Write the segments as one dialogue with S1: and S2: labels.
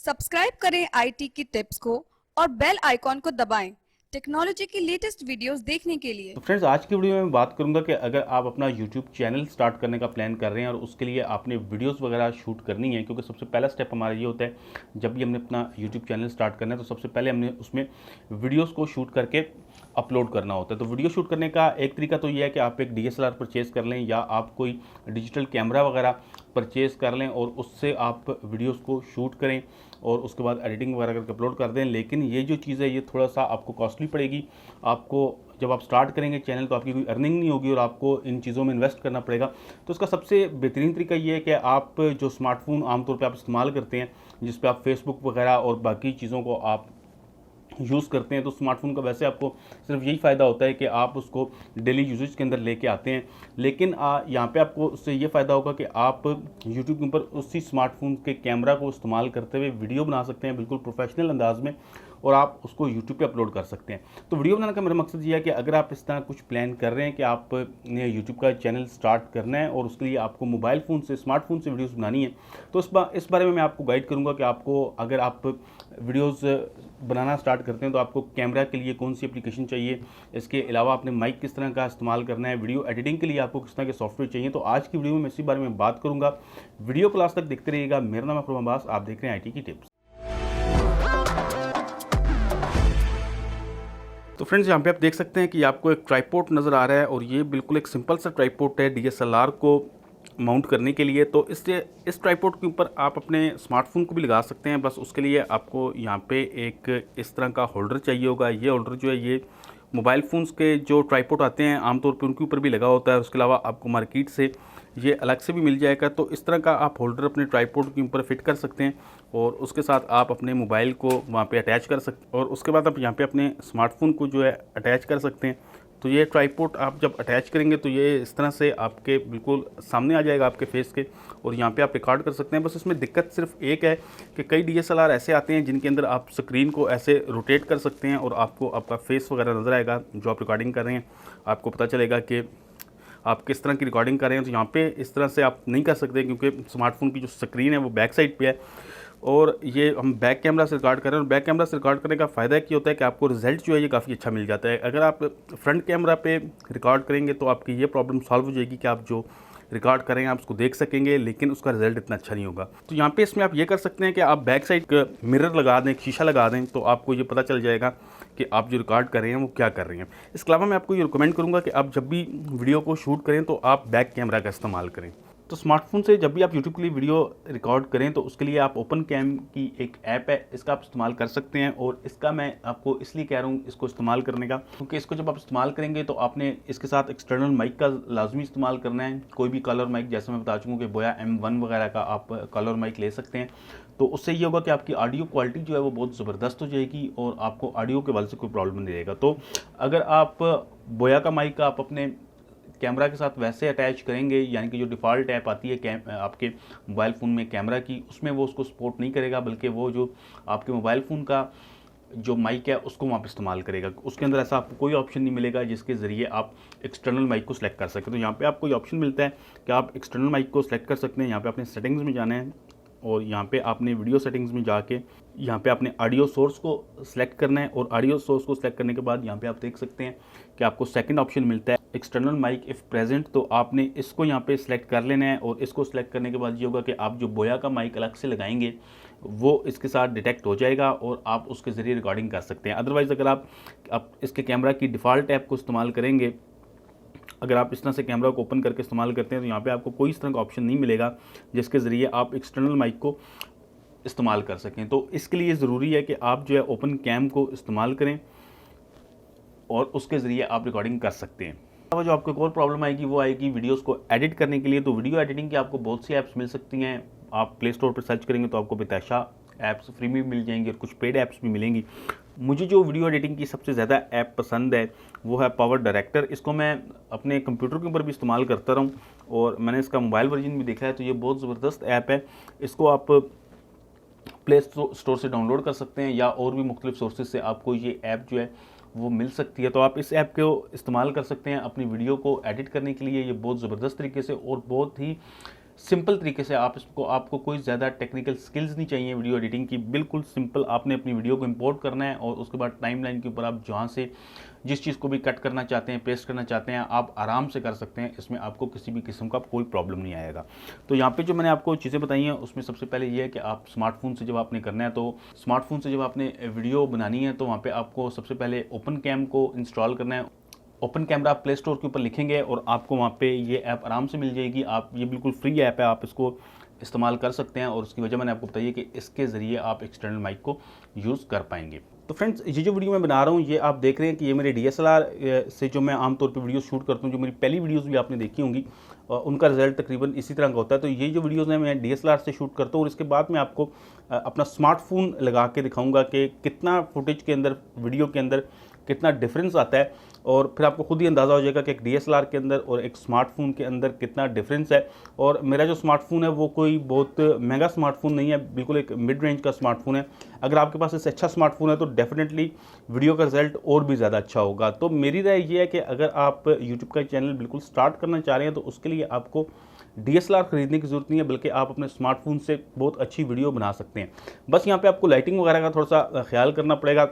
S1: Subscribe करें IT की tips को और बेल आइकॉन को दबाएं टेक्नोलॉजी की लेटेस्ट वीडियोस देखने के लिए।
S2: तो फ्रेंड्स, आज की वीडियो में मैं बात करूंगा कि अगर आप अपना यूट्यूब चैनल स्टार्ट करने का प्लान कर रहे हैं और उसके लिए आपने वीडियोस वगैरह शूट करनी है, क्योंकि सबसे पहला स्टेप हमारा ये होता है जब भी हमने अपना यूट्यूब चैनल स्टार्ट करना है तो सबसे पहले हमने उसमें वीडियोस को शूट करके अपलोड करना होता है। तो वीडियो शूट करने का एक तरीका तो ये है कि आप एक DSLR परचेज़ कर लें या आप कोई डिजिटल कैमरा वगैरह परचेज़ कर लें और उससे आप वीडियोस को शूट करें और उसके बाद एडिटिंग वगैरह करके अपलोड कर दें। लेकिन ये जो चीज़ है ये थोड़ा सा आपको कॉस्टली पड़ेगी। आपको जब आप स्टार्ट करेंगे चैनल तो आपकी कोई अर्निंग नहीं होगी और आपको इन चीज़ों में इन्वेस्ट करना पड़ेगा। तो इसका सबसे बेहतरीन तरीका ये है कि आप जो स्मार्टफोन आमतौर पे आप इस्तेमाल करते हैं, जिस पे आप फेसबुक वगैरह और बाकी चीज़ों को आप यूज़ करते हैं, तो स्मार्टफोन का वैसे आपको सिर्फ यही फ़ायदा होता है कि आप उसको डेली यूजेज के अंदर लेके आते हैं। लेकिन यहाँ पे आपको उससे ये फ़ायदा होगा कि आप यूट्यूब के ऊपर उसी स्मार्टफोन के कैमरा को इस्तेमाल करते हुए वीडियो बना सकते हैं बिल्कुल प्रोफेशनल अंदाज में और आप उसको यूट्यूब पे अपलोड कर सकते हैं। तो वीडियो बनाने का मेरा मकसद ये है कि अगर आप इस तरह कुछ प्लान कर रहे हैं कि आपने यूट्यूब का चैनल स्टार्ट करना है और उसके लिए आपको मोबाइल फ़ोन से स्मार्टफोन से वीडियोस बनानी है, तो इस बारे में मैं आपको गाइड करूंगा कि आपको अगर आप वीडियोस बनाना स्टार्ट करते हैं तो आपको कैमरा के लिए कौन सी एप्लीकेशन चाहिए, इसके अलावा आपने माइक किस तरह का इस्तेमाल करना है, वीडियो एडिटिंग के लिए आपको किस तरह के सॉफ्टवेयर चाहिए। तो आज की वीडियो में इसी बारे में बात करूंगा। वीडियो को लास्ट तक देखते रहिएगा। मेरा नाम है अफरोज अब्बास, आप देख रहे हैं IT की टिप्स। तो फ्रेंड्स, यहाँ पे आप देख सकते हैं कि आपको एक ट्राइपॉड नज़र आ रहा है और ये बिल्कुल एक सिंपल सा ट्राइपॉड है DSLR को माउंट करने के लिए। तो इस ट्राइपॉड के ऊपर आप अपने स्मार्टफोन को भी लगा सकते हैं। बस उसके लिए आपको यहाँ पे एक इस तरह का होल्डर चाहिए होगा। ये होल्डर जो है ये मोबाइल फ़ोन्स के जो ट्राइपॉड आते हैं आमतौर पे उनके ऊपर भी लगा होता है। उसके अलावा आपको मार्केट से ये अलग से भी मिल जाएगा। तो इस तरह का आप होल्डर अपने ट्राइपॉड के ऊपर फिट कर सकते हैं और उसके साथ आप अपने मोबाइल को वहाँ पे अटैच कर सकते और उसके बाद आप यहाँ पे अपने स्मार्टफोन को जो है अटैच कर सकते हैं। तो ये ट्राइपॉड आप जब अटैच करेंगे तो ये इस तरह से आपके बिल्कुल सामने आ जाएगा आपके फेस के और यहाँ पे आप रिकॉर्ड कर सकते हैं। बस इसमें दिक्कत सिर्फ एक है कि कई DSLR ऐसे आते हैं जिनके अंदर आप स्क्रीन को ऐसे रोटेट कर सकते हैं और आपको आपका फेस वगैरह नज़र आएगा। जो आप रिकॉर्डिंग कर रहे हैं आपको पता चलेगा कि आप किस तरह की रिकॉर्डिंग कर रहे हैं। तो यहाँ पे इस तरह से आप नहीं कर सकते क्योंकि स्मार्टफोन की जो स्क्रीन है वो बैक साइड पे है और ये हम बैक कैमरा से रिकॉर्ड कर रहे हैं। और बैक कैमरा से रिकॉर्ड करने का फ़ायदा क्या होता है कि आपको रिजल्ट जो है ये काफ़ी अच्छा मिल जाता है। अगर आप फ्रंट कैमरा पे रिकॉर्ड करेंगे तो आपकी ये प्रॉब्लम सॉल्व हो जाएगी कि आप जो रिकॉर्ड करेंगे आप उसको देख सकेंगे लेकिन उसका रिजल्ट इतना अच्छा नहीं होगा। तो यहाँ पे इसमें आप ये कर सकते हैं कि आप बैक साइड मिरर लगा दें, एक शीशा लगा दें, तो आपको ये पता चल जाएगा कि आप जो रिकॉर्ड कर रहे हैं वो क्या कर रहे हैं। इसके अलावा मैं आपको ये रिकमेंड करूँगा कि आप जब भी वीडियो को शूट करें तो आप बैक कैमरा का इस्तेमाल करें। तो स्मार्टफोन से जब भी आप यूट्यूब के लिए वीडियो रिकॉर्ड करें तो उसके लिए आप ओपन कैम की एक ऐप है, इसका आप इस्तेमाल कर सकते हैं। और इसका मैं आपको इसलिए कह रहा हूँ इसको इस्तेमाल करने का क्योंकि इसको जब आप इस्तेमाल करेंगे तो आपने इसके साथ एक्सटर्नल माइक का लाजमी इस्तेमाल करना है। कोई भी कलर माइक, जैसे मैं बता चुका हूँ कि बोया M1 वगैरह का आप कलर माइक ले सकते हैं। तो उससे ये होगा कि आपकी ऑडियो क्वालिटी जो है वो बहुत ज़बरदस्त हो जाएगी और आपको ऑडियो के वजह से कोई प्रॉब्लम नहीं रहेगा। तो अगर आप बोया का माइक आप अपने कैमरा के साथ वैसे अटैच करेंगे, यानी कि जो डिफ़ॉल्ट ऐप आती है आपके मोबाइल फ़ोन में कैमरा की, उसमें वो उसको सपोर्ट नहीं करेगा, बल्कि वो जो आपके मोबाइल फ़ोन का जो माइक है उसको वहाँ पे इस्तेमाल करेगा। उसके अंदर ऐसा आपको कोई ऑप्शन नहीं मिलेगा जिसके ज़रिए आप एक्सटर्नल माइक को सिलेक्ट कर सकते हैं। तो यहाँ पे आपको ये ऑप्शन मिलता है कि आप एक्सटर्नल माइक को सिलेक्ट कर सकते हैं। यहाँ पे अपने सेटिंग्स में जाना है और यहाँ पे आपने वीडियो सेटिंग्स में जाके यहाँ पे आपने ऑडियो सोर्स को सिलेक्ट करना है और ऑडियो सोर्स को सिलेक्ट करने के बाद यहाँ पे आप देख सकते हैं कि आपको सेकंड ऑप्शन मिलता है एक्सटर्नल माइक इफ़ प्रेजेंट। तो आपने इसको यहाँ पे सिलेक्ट कर लेना है और इसको सिलेक्ट करने के बाद ये होगा कि आप जो बोया का माइक अलग से लगाएंगे वो इसके साथ डिटेक्ट हो जाएगा और आप उसके ज़रिए रिकॉर्डिंग कर सकते हैं। अदरवाइज़ अगर आप इसके कैमरा की डिफ़ॉल्ट ऐप को इस्तेमाल करेंगे, अगर आप इस तरह से कैमरा को ओपन करके इस्तेमाल करते हैं तो यहाँ पे आपको कोई इस तरह का ऑप्शन नहीं मिलेगा जिसके ज़रिए आप एक्सटर्नल माइक को इस्तेमाल कर सकें। तो इसके लिए ज़रूरी है कि आप जो है ओपन कैम को इस्तेमाल करें और उसके ज़रिए आप रिकॉर्डिंग कर सकते हैं। जो आपको एक और प्रॉब्लम आएगी वो आएगी वीडियोस को एडिट करने के लिए। तो वीडियो एडिटिंग की आपको बहुत सी ऐप्स मिल सकती हैं। आप प्ले स्टोर पर सर्च करेंगे तो आपको बेताशा ऐप्स फ्री में मिल जाएंगी और कुछ पेड ऐप्स भी मिलेंगी। मुझे जो वीडियो एडिटिंग की सबसे ज़्यादा ऐप पसंद है वो है पावर डायरेक्टर। इसको मैं अपने कंप्यूटर के ऊपर भी इस्तेमाल करता रहूँ और मैंने इसका मोबाइल वर्जन भी देखा है। तो ये बहुत ज़बरदस्त ऐप है। इसको आप प्ले स्टोर से डाउनलोड कर सकते हैं या और भी मुख्तलिफ सोर्सेज से आपको ये ऐप जो है वो मिल सकती है। तो आप इस ऐप को इस्तेमाल कर सकते हैं अपनी वीडियो को एडिट करने के लिए। ये बहुत ज़बरदस्त तरीके से और बहुत ही सिंपल तरीके से आप इसको, आपको कोई ज़्यादा टेक्निकल स्किल्स नहीं चाहिए वीडियो एडिटिंग की, बिल्कुल सिंपल आपने अपनी वीडियो को इंपोर्ट करना है और उसके बाद टाइमलाइन के ऊपर आप जहाँ से जिस चीज़ को भी कट करना चाहते हैं, पेस्ट करना चाहते हैं, आप आराम से कर सकते हैं। इसमें आपको किसी भी किस्म का कोई प्रॉब्लम नहीं आएगा। तो यहाँ पे जो मैंने आपको चीज़ें बताई हैं उसमें सबसे पहले ये है कि आप स्मार्टफोन से जब आपने करना है, तो स्मार्टफोन से जब आपने वीडियो बनानी है तो वहाँ पर आपको सबसे पहले ओपन कैम को इंस्टॉल करना है। ओपन कैमरा आप प्ले स्टोर के ऊपर लिखेंगे और आपको वहाँ पे ये ऐप आराम से मिल जाएगी। आप, ये बिल्कुल फ्री ऐप है, आप इसको इस्तेमाल कर सकते हैं और उसकी वजह मैंने आपको बताई है कि इसके ज़रिए आप एक्सटर्नल माइक को यूज़ कर पाएंगे। तो फ्रेंड्स, ये जो वीडियो मैं बना रहा हूँ ये आप देख रहे हैं कि ये मेरे DSLR से जो मैं आमतौर पे वीडियो शूट करता हूँ, जो मेरी पहली वीडियोस भी आपने देखी होंगी, उनका रिजल्ट तकरीबन इसी तरह का होता है। तो ये जो वीडियोस हैं मैं DSLR से शूट करता हूँ और इसके बाद मैं आपको अपना स्मार्टफोन लगा के दिखाऊंगा कि कितना फुटेज के अंदर, वीडियो के अंदर कितना डिफरेंस आता है और फिर आपको खुद ही अंदाज़ा हो जाएगा कि एक DSLR के अंदर और एक स्मार्टफोन के अंदर कितना डिफरेंस है। और मेरा जो स्मार्टफोन है वो कोई बहुत महंगा स्मार्टफोन नहीं है, बिल्कुल एक मिड रेंज का स्मार्टफोन है। अगर आपके पास इससे अच्छा स्मार्टफोन है तो डेफिनेटली वीडियो का रिजल्ट और भी ज़्यादा अच्छा होगा। तो मेरी राय ये है कि अगर आप यूट्यूब का चैनल बिल्कुल स्टार्ट करना चाह रहे हैं तो उसके लिए आपको DSLR खरीदने की ज़रूरत नहीं है, बल्कि आप अपने स्मार्टफोन से बहुत अच्छी वीडियो बना सकते हैं। बस यहाँ पे आपको लाइटिंग वगैरह का थोड़ा सा ख्याल करना पड़ेगा।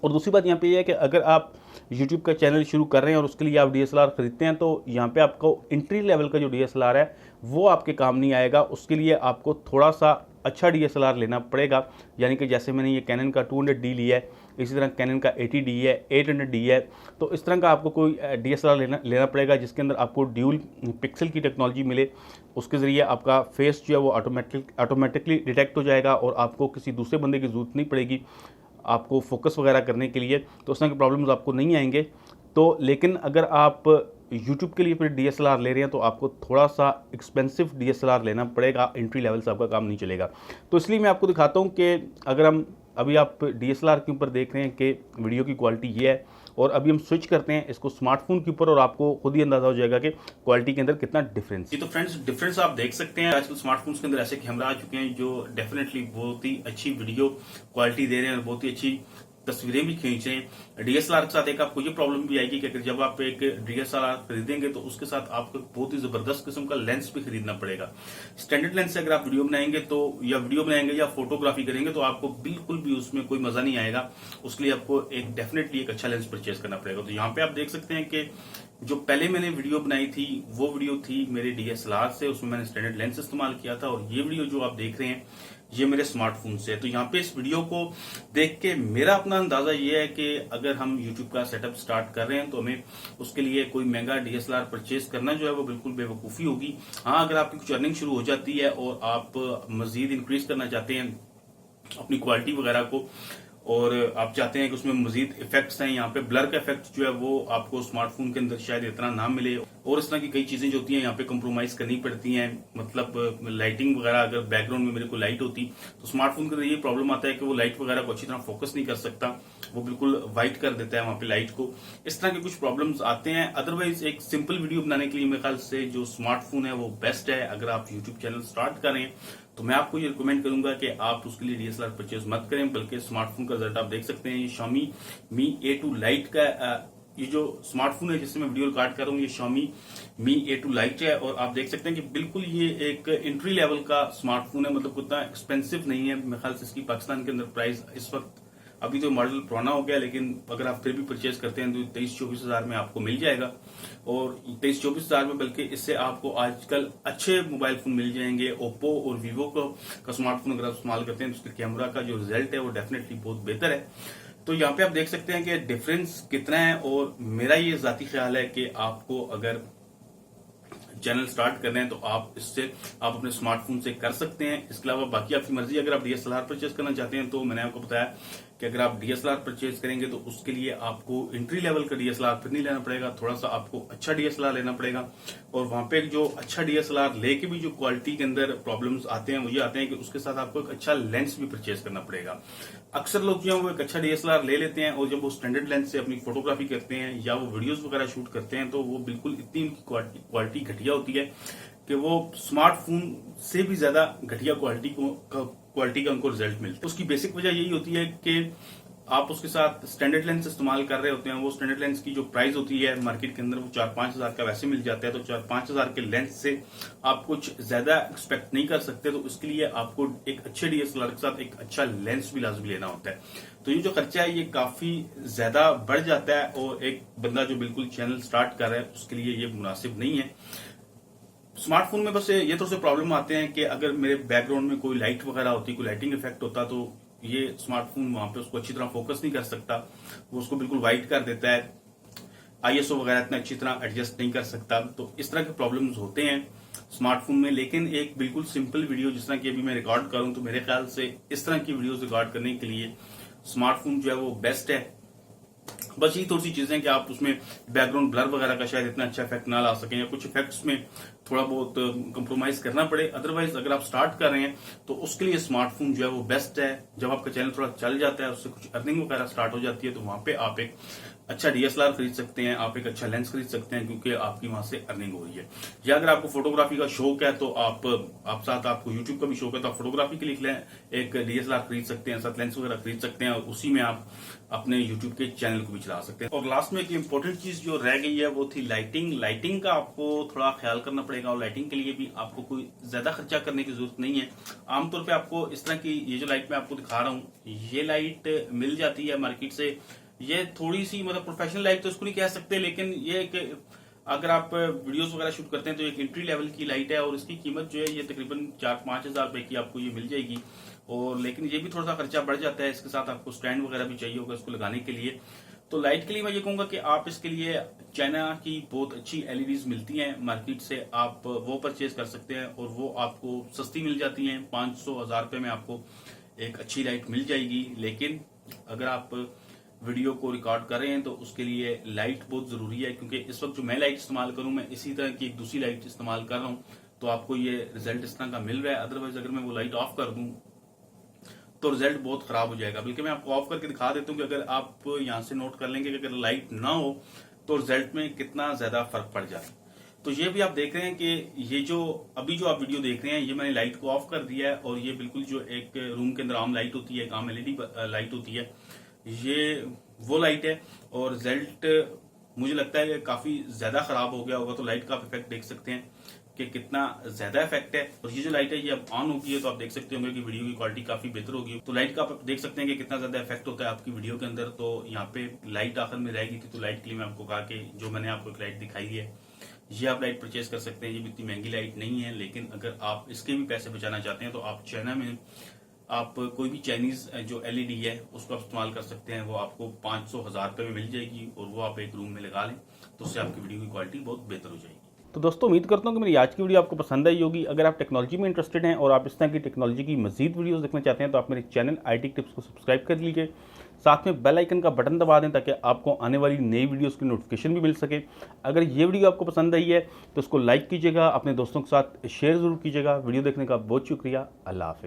S2: और दूसरी बात यहाँ पे ये है कि अगर आप YouTube का चैनल शुरू कर रहे हैं और उसके लिए आप DSLR खरीदते हैं तो यहाँ पे आपको एंट्री लेवल का जो DSLR है वो आपके काम नहीं आएगा। उसके लिए आपको थोड़ा सा अच्छा DSLR लेना पड़ेगा, यानी कि जैसे मैंने ये कैनन का 200D लिया है, इसी तरह कैनन का 80D है, 800D है। तो इस तरह का आपको कोई DSLR लेना पड़ेगा जिसके अंदर आपको ड्यूल पिक्सल की टेक्नोलॉजी मिले। उसके ज़रिए आपका फेस जो है वो ऑटोमेटिकली डिटेक्ट हो जाएगा और आपको किसी दूसरे बंदे की ज़रूरत नहीं पड़ेगी आपको फोकस वगैरह करने के लिए। तो उस तरह के प्रॉब्लम्स आपको नहीं आएंगे। तो लेकिन अगर आप YouTube के लिए फिर DSLR ले रहे हैं तो आपको थोड़ा सा एक्सपेंसिव DSLR लेना पड़ेगा, एंट्री लेवल से आपका काम नहीं चलेगा। तो इसलिए मैं आपको दिखाता हूँ कि अगर हम अभी आप DSLR के ऊपर देख रहे हैं कि वीडियो की क्वालिटी ये है और अभी हम स्विच करते हैं इसको स्मार्टफोन के ऊपर और आपको खुद ही अंदाजा हो जाएगा कि क्वालिटी के अंदर कितना डिफरेंस। तो फ्रेंड्स, डिफरेंस आप देख सकते हैं। आजकल स्मार्टफोन्स के अंदर ऐसे कैमरा आ चुके हैं जो डेफिनेटली बहुत ही अच्छी वीडियो क्वालिटी दे रहे हैं और बहुत ही अच्छी तस्वीरें भी खींच रहे हैं। DSLR के साथ एक आपको ये प्रॉब्लम भी आएगी कि अगर जब आप एक DSLR खरीदेंगे तो उसके साथ आपको बहुत ही जबरदस्त किस्म का लेंस भी खरीदना पड़ेगा। स्टैंडर्ड लेंस से अगर आप वीडियो बनाएंगे तो या फोटोग्राफी करेंगे तो आपको बिल्कुल भी उसमें कोई मजा नहीं आएगा। उसके लिए आपको एक डेफिनेटली एक अच्छा लेंस परचेज करना पड़ेगा। तो यहाँ पे आप देख सकते हैं कि जो पहले मैंने वीडियो बनाई थी वो वीडियो थी मेरे DSLR से, उसमें मैंने स्टैंडर्ड लेंस इस्तेमाल किया था और ये वीडियो जो आप देख रहे हैं ये मेरे स्मार्टफोन से है। तो यहाँ पे इस वीडियो को देख के मेरा अपना अंदाजा ये है कि अगर हम YouTube का सेटअप स्टार्ट कर रहे हैं तो हमें उसके लिए कोई महंगा DSLR परचेज करना जो है वो बिल्कुल बेवकूफ़ी होगी। हाँ, अगर आपकी कुछ अर्निंग शुरू हो जाती है और आप मजीद इंक्रीज करना चाहते हैं अपनी क्वालिटी वगैरह को और आप चाहते हैं कि उसमें मजीद इफेक्ट्स हैं, यहाँ पे ब्लर का इफेक्ट जो है वो आपको स्मार्टफोन के अंदर शायद इतना ना मिले और इस तरह की कई चीजें जो होती हैं यहाँ पे कंप्रोमाइज करनी पड़ती हैं। मतलब लाइटिंग वगैरह, अगर बैकग्राउंड में मेरे को लाइट होती तो स्मार्टफोन के अंदर ये प्रॉब्लम आता है कि वो लाइट वगैरह को अच्छी तरह फोकस नहीं कर सकता, वो बिल्कुल व्हाइट कर देता है वहां पे लाइट को। इस तरह के कुछ प्रॉब्लम्स आते हैं। अदरवाइज एक सिंपल वीडियो बनाने के लिए मेरे ख्याल से जो स्मार्टफोन है वो बेस्ट है। अगर आप यूट्यूब चैनल स्टार्ट करें तो मैं आपको ये रिकमेंड करूंगा कि आप उसके लिए DSLR परचेज मत करें, बल्कि स्मार्टफोन का रिजल्ट आप देख सकते हैं। ये Xiaomi Mi A2 Lite का ये जो स्मार्टफोन है जिससे मैं वीडियो रिकॉर्ड कर रहा हूँ, ये Xiaomi Mi A2 Lite है और आप देख सकते हैं कि बिल्कुल ये एक एंट्री लेवल का स्मार्टफोन है, मतलब उतना एक्सपेंसिव नहीं है। मेरे ख्याल से इसकी पाकिस्तान के अंदर प्राइस इस वक्त, अभी तो मॉडल पुराना हो गया, लेकिन अगर आप फिर भी परचेज करते हैं तो 23-24 हजार में आपको मिल जाएगा। और 23-24 हजार में बल्कि इससे आपको आजकल अच्छे मोबाइल फोन मिल जाएंगे। ओप्पो और वीवो का स्मार्टफोन अगर आप इस्तेमाल करते हैं तो उसके कैमरा का जो रिजल्ट है वो डेफिनेटली बहुत बेहतर है। तो यहाँ पे आप देख सकते हैं कि डिफरेंस कितना है। और मेरा ये जाती ख्याल है कि आपको अगर चैनल स्टार्ट कर रहे हैं तो आप इससे आप अपने स्मार्टफोन से कर सकते हैं। इसके अलावा बाकी आपकी मर्जी। अगर आप DSLR परचेज करना चाहते हैं तो मैंने आपको बताया कि अगर आप DSLR परचेज करेंगे तो उसके लिए आपको एंट्री लेवल का DSLR फिर नहीं लेना पड़ेगा, थोड़ा सा आपको अच्छा DSLR लेना पड़ेगा। और वहां पे जो अच्छा DSLR लेके भी जो क्वालिटी के अंदर प्रॉब्लम्स आते हैं वो ये आते हैं कि उसके साथ आपको एक अच्छा लेंस भी परचेज करना पड़ेगा। अक्सर लोग जो है वो एक अच्छा DSLR ले लेते हैं और जब वो स्टैंडर्ड लेंस से अपनी फोटोग्राफी करते हैं या वो वीडियोज वगैरह शूट करते हैं तो वो बिल्कुल इतनी उनकी क्वालिटी घटिया होती है कि वो स्मार्टफोन से भी ज्यादा घटिया क्वालिटी का उनको रिजल्ट मिलता है। उसकी बेसिक वजह यही होती है कि आप उसके साथ स्टैंडर्ड लेंस इस्तेमाल कर रहे होते हैं, वो स्टैंडर्ड लेंस की जो प्राइस होती है मार्केट के अंदर वो 4-5 हज़ार का वैसे मिल जाता है, तो 4-5 हज़ार के लेंस से आप कुछ ज्यादा एक्सपेक्ट नहीं कर सकते। तो इसके लिए आपको एक अच्छे डीएसएलआर के साथ एक अच्छा लेंस भी लाजमी लेना होता है। तो ये जो खर्चा है ये काफी ज्यादा बढ़ जाता है और एक बंदा जो बिल्कुल चैनल स्टार्ट कर रहा है उसके लिए ये मुनासिब नहीं है। स्मार्टफोन में बस ये थोड़े से प्रॉब्लम आते हैं कि अगर मेरे बैकग्राउंड में कोई लाइट वगैरह होती, कोई लाइटिंग इफेक्ट होता, तो ये स्मार्टफोन वहां पे उसको अच्छी तरह फोकस नहीं कर सकता, वो उसको बिल्कुल वाइट कर देता है, आईएसओ वगैरह इतना अच्छी तरह एडजस्ट नहीं कर सकता। तो इस तरह के प्रॉब्लम्स होते हैं स्मार्टफोन में। लेकिन एक बिल्कुल सिंपल वीडियो जिस तरह की अभी मैं रिकॉर्ड करूं, तो मेरे ख्याल से इस तरह की वीडियोस रिकॉर्ड करने के लिए स्मार्टफोन जो है वो बेस्ट है। बस यही थोड़ी सी चीजें कि आप उसमें बैकग्राउंड ब्लर वगैरह का शायद इतना अच्छा इफेक्ट ना ला सकें, या कुछ इफेक्ट्स में थोड़ा बहुत कंप्रोमाइज करना पड़े। अदरवाइज अगर आप स्टार्ट कर रहे हैं तो उसके लिए स्मार्टफोन जो है वो बेस्ट है। जब आपका चैनल थोड़ा चल जाता है, उससे कुछ अर्निंग वगैरह स्टार्ट हो जाती है, तो वहां पे आप एक अच्छा डीएसएलआर खरीद सकते हैं, आप एक अच्छा लेंस खरीद सकते हैं, क्योंकि आपकी वहां से अर्निंग हो रही है। या अगर आपको फोटोग्राफी का शौक है तो आप साथ आपको यूट्यूब का भी शौक है तो आप फोटोग्राफी के लिए एक डीएसएलआर खरीद सकते हैं, साथ लेंस वगैरह खरीद सकते हैं, और उसी में आप अपने यूट्यूब के चैनल को भी चला सकते हैं। और लास्ट में एक इंपॉर्टेंट चीज जो रह गई है वो थी लाइटिंग का आपको थोड़ा ख्याल करना पड़ेगा, और लाइटिंग के लिए भी आपको कोई ज्यादा खर्चा करने की जरूरत नहीं है। आमतौर पे आपको इस तरह की ये जो लाइट मैं आपको दिखा रहा हूँ, ये लाइट मिल जाती है मार्केट से। ये थोड़ी सी मतलब प्रोफेशनल लाइट तो इसको नहीं कह सकते, लेकिन ये एक अगर आप वीडियोस वगैरह शूट करते हैं तो एक एंट्री लेवल की लाइट है, और इसकी कीमत जो है ये तकरीबन 4-5 हज़ार रुपए की आपको ये मिल जाएगी। और लेकिन ये भी थोड़ा सा खर्चा बढ़ जाता है, इसके साथ आपको स्टैंड वगैरह भी चाहिए होगा इसको लगाने के लिए। तो लाइट के लिए मैं ये कहूंगा कि आप इसके लिए चाइना की बहुत अच्छी एलईडीज मिलती हैं मार्केट से, आप वो परचेज कर सकते हैं, और वो आपको सस्ती मिल जाती हैं। 500-1000 रुपए में आपको एक अच्छी लाइट मिल जाएगी। लेकिन अगर आप वीडियो को रिकॉर्ड कर रहे हैं तो उसके लिए लाइट बहुत जरूरी है, क्योंकि इस वक्त जो मैं लाइट इस्तेमाल करूं, मैं इसी तरह की एक दूसरी लाइट इस्तेमाल कर रहा हूं, तो आपको ये रिजल्ट इस तरह का मिल रहा है। अदरवाइज अगर मैं वो लाइट ऑफ कर दूं तो रिजल्ट बहुत खराब हो जाएगा। बल्कि मैं आपको ऑफ करके दिखा देता हूं कि अगर आप यहां से नोट कर लेंगे कि अगर लाइट ना हो तो रिजल्ट में कितना ज्यादा फर्क पड़ जाए। तो ये भी आप देख रहे हैं कि ये जो अभी जो आप वीडियो देख रहे हैं, ये मैंने लाइट को ऑफ कर दिया है, और ये बिल्कुल जो एक रूम के अंदर आम लाइट होती है, एक आम एलईडी लाइट होती है, ये वो लाइट है। और रिजल्ट मुझे लगता है कि काफी ज्यादा खराब हो गया होगा। तो लाइट का आप इफेक्ट देख सकते हैं कि कितना ज्यादा इफेक्ट है। और ये जो लाइट है ये अब ऑन होगी है, तो आप देख सकते होंगे कि वीडियो की क्वालिटी काफी बेहतर होगी। तो लाइट का आप देख सकते हैं कि कितना ज्यादा इफेक्ट होता है आपकी वीडियो के अंदर। तो यहाँ पे लाइट आखिर में रहेगी थी, तो लाइट के लिए मैं आपको कहा कि जो मैंने आपको एक लाइट दिखाई है, ये आप लाइट परचेज कर सकते हैं। ये भी इतनी महंगी लाइट नहीं है, लेकिन अगर आप इसके भी पैसे बचाना चाहते हैं तो आप चाइना में आप कोई भी चाइनीज जो एलईडी है उसको आप इस्तेमाल कर सकते हैं। वो आपको 500-1000 रुपए में मिल जाएगी, और वो आप एक रूम में लगा लें, तो उससे आपकी वीडियो की क्वालिटी बहुत बेहतर हो जाएगी। तो दोस्तों उम्मीद करता हूँ कि मेरी आज की वीडियो आपको पसंद आई होगी। अगर आप टेक्नोलॉजी में इंटरेस्टेड हैं और आप इस तरह की टेक्नोलॉजी की मजीद वीडियोस देखना चाहते हैं तो आप मेरे चैनल आईटी टिप्स को सब्सक्राइब कर लीजिए, साथ में बेल आइकन का बटन दबा दें ताकि आपको आने वाली नई वीडियोस की नोटिफिकेशन भी मिल सके। अगर ये वीडियो आपको पसंद आई है तो उसको लाइक कीजिएगा, अपने दोस्तों के साथ शेयर जरूर कीजिएगा। वीडियो देखने का बहुत शुक्रिया। अल्लाह हाफिज़।